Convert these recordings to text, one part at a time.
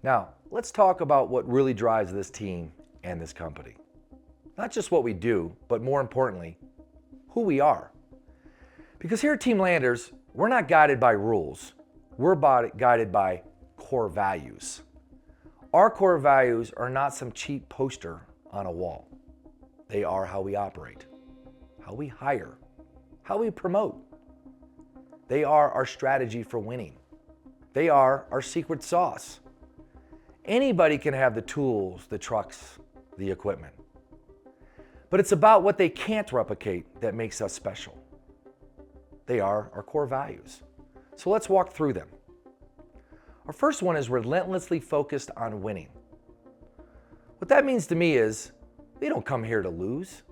Now, let's talk about what really drives this team and this company. Not just what we do, but more importantly, who we are. Because here at Team Landers, we're not guided by rules. We're guided by core values. Our core values are not some cheap poster on a wall. They are how we operate, how we hire, how we promote. They are our strategy for winning. They are our secret sauce. Anybody can have the tools, the trucks, the equipment. But it's about what they can't replicate that makes us special. They are our core values. So let's walk through them. Our first one is relentlessly focused on winning. What that means to me is we don't come here to lose.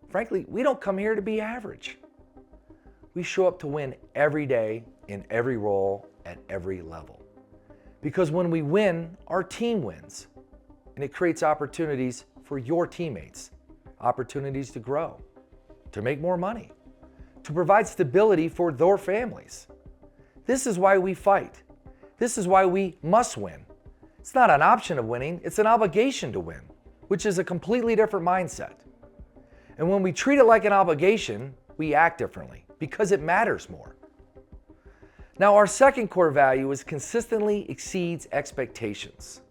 Frankly, we don't come here to be average. We show up to win every day in every role at every level. Because when we win, our team wins. And it creates opportunities for your teammates, opportunities to grow, to make more money, to provide stability for their families. This is why we fight. This is why we must win. It's not an option of winning, it's an obligation to win, which is a completely different mindset. And when we treat it like an obligation, we act differently because it matters more. Now, our second core value is consistently exceeds expectations,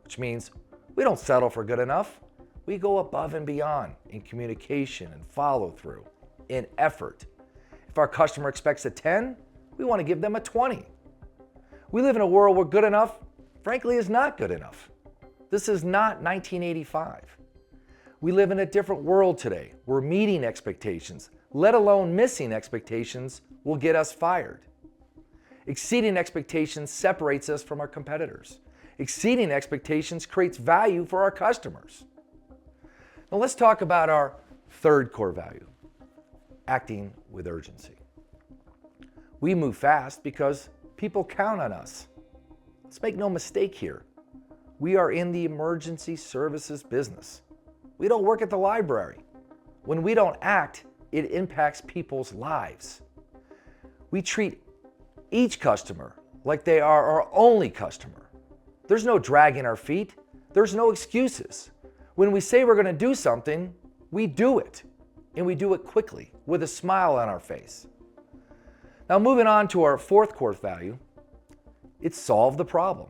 which means we don't settle for good enough. We go above and beyond in communication and follow through, in effort. If our customer expects a 10, we want to give them a 20. We live in a world where good enough, frankly, is not good enough. This is not 1985. We live in a different world today where meeting expectations, let alone missing expectations, will get us fired. Exceeding expectations separates us from our competitors. Exceeding expectations creates value for our customers. Now let's talk about our third core value, acting with urgency. We move fast because people count on us. Let's make no mistake here. We are in the emergency services business. We don't work at the library. When we don't act, it impacts people's lives. We treat each customer like they are our only customer. There's no dragging our feet. There's no excuses. When we say we're going to do something, we do it. And we do it quickly with a smile on our face. Now moving on to our fourth core value, it's solve the problem.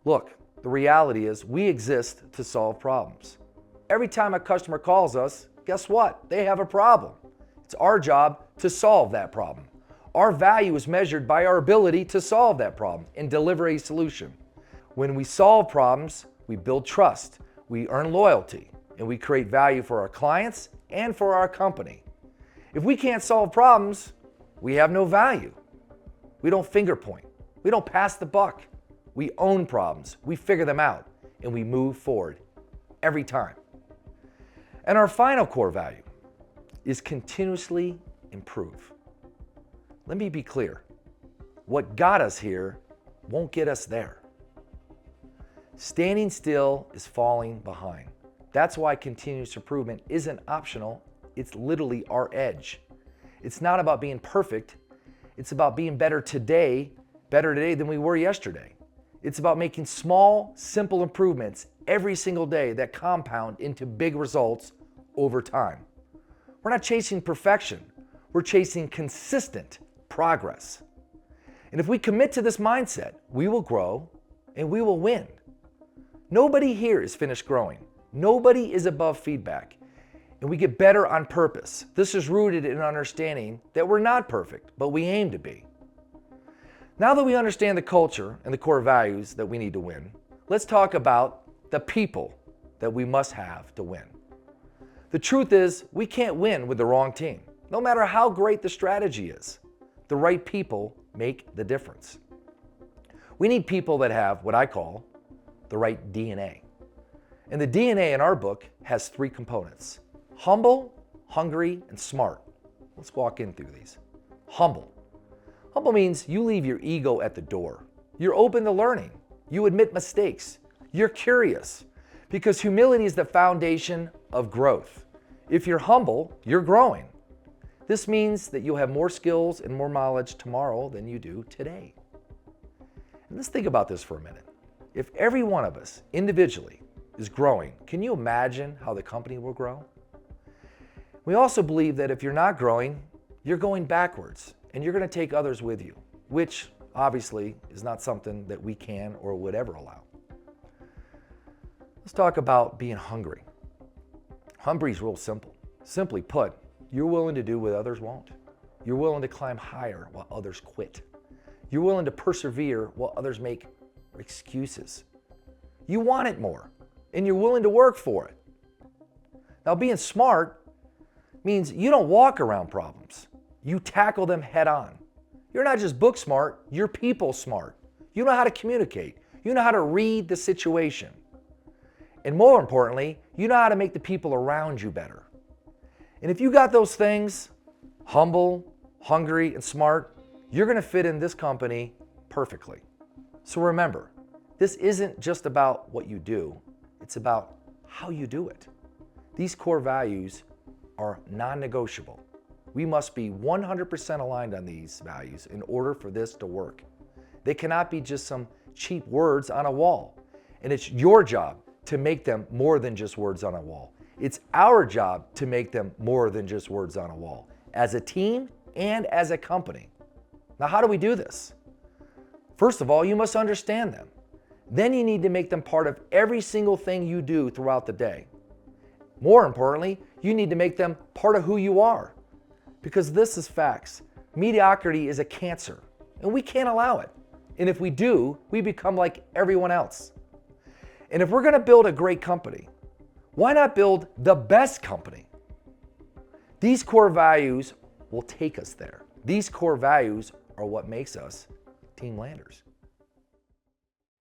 Look, the reality is we exist to solve problems. Every time a customer calls us, guess what? They have a problem. It's our job to solve that problem. Our value is measured by our ability to solve that problem and deliver a solution. When we solve problems, we build trust, we earn loyalty, and we create value for our clients and for our company. If we can't solve problems, we have no value. We don't finger point. We don't pass the buck. We own problems, we figure them out, and we move forward every time. And our final core value is continuously improve. Let me be clear. What got us here won't get us there. Standing still is falling behind. That's why continuous improvement isn't optional. It's literally our edge. It's not about being perfect. It's about being better today than we were yesterday. It's about making small, simple improvements every single day that compound into big results over time. We're not chasing perfection. We're chasing consistent progress. And if we commit to this mindset, we will grow and we will win. Nobody here is finished growing. Nobody is above feedback. And we get better on purpose. This is rooted in understanding that we're not perfect, but we aim to be. Now that we understand the culture and the core values that we need to win, let's talk about the people that we must have to win. The truth is, we can't win with the wrong team, no matter how great the strategy is. The right people make the difference. We need people that have what I call the right DNA. And the DNA in our book has three components: humble, hungry, and smart. Let's walk in through these. Humble. Humble means you leave your ego at the door. You're open to learning. You admit mistakes. You're curious, because humility is the foundation of growth. If you're humble, you're growing. This means that you'll have more skills and more knowledge tomorrow than you do today. And Let's think about this for a minute. If every one of us individually is growing, can you imagine how the company will grow? We also believe that if you're not growing, you're going backwards and you're going to take others with you, which obviously is not something that we can or would ever allow. Let's talk about being hungry. Hungry is real simple. Simply put, you're willing to do what others won't. You're willing to climb higher while others quit. You're willing to persevere while others make excuses. You want it more, and you're willing to work for it. Now, being smart means you don't walk around problems. You tackle them head on. You're not just book smart, you're people smart. You know how to communicate. You know how to read the situation. And more importantly, you know how to make the people around you better. And if you got those things, humble, hungry, and smart, you're going to fit in this company perfectly. So remember, this isn't just about what you do, it's about how you do it. These core values are non-negotiable. We must be 100% aligned on these values in order for this to work. They cannot be just some cheap words on a wall. And it's your job to make them more than just words on a wall. It's our job to make them more than just words on a wall, as a team and as a company. Now, how do we do this? First of all, you must understand them. Then you need to make them part of every single thing you do throughout the day. More importantly, you need to make them part of who you are. Because this is facts. Mediocrity is a cancer, and we can't allow it. And if we do, we become like everyone else. And if we're going to build a great company, why not build the best company? These core values will take us there. These core values are what makes us Team Landers.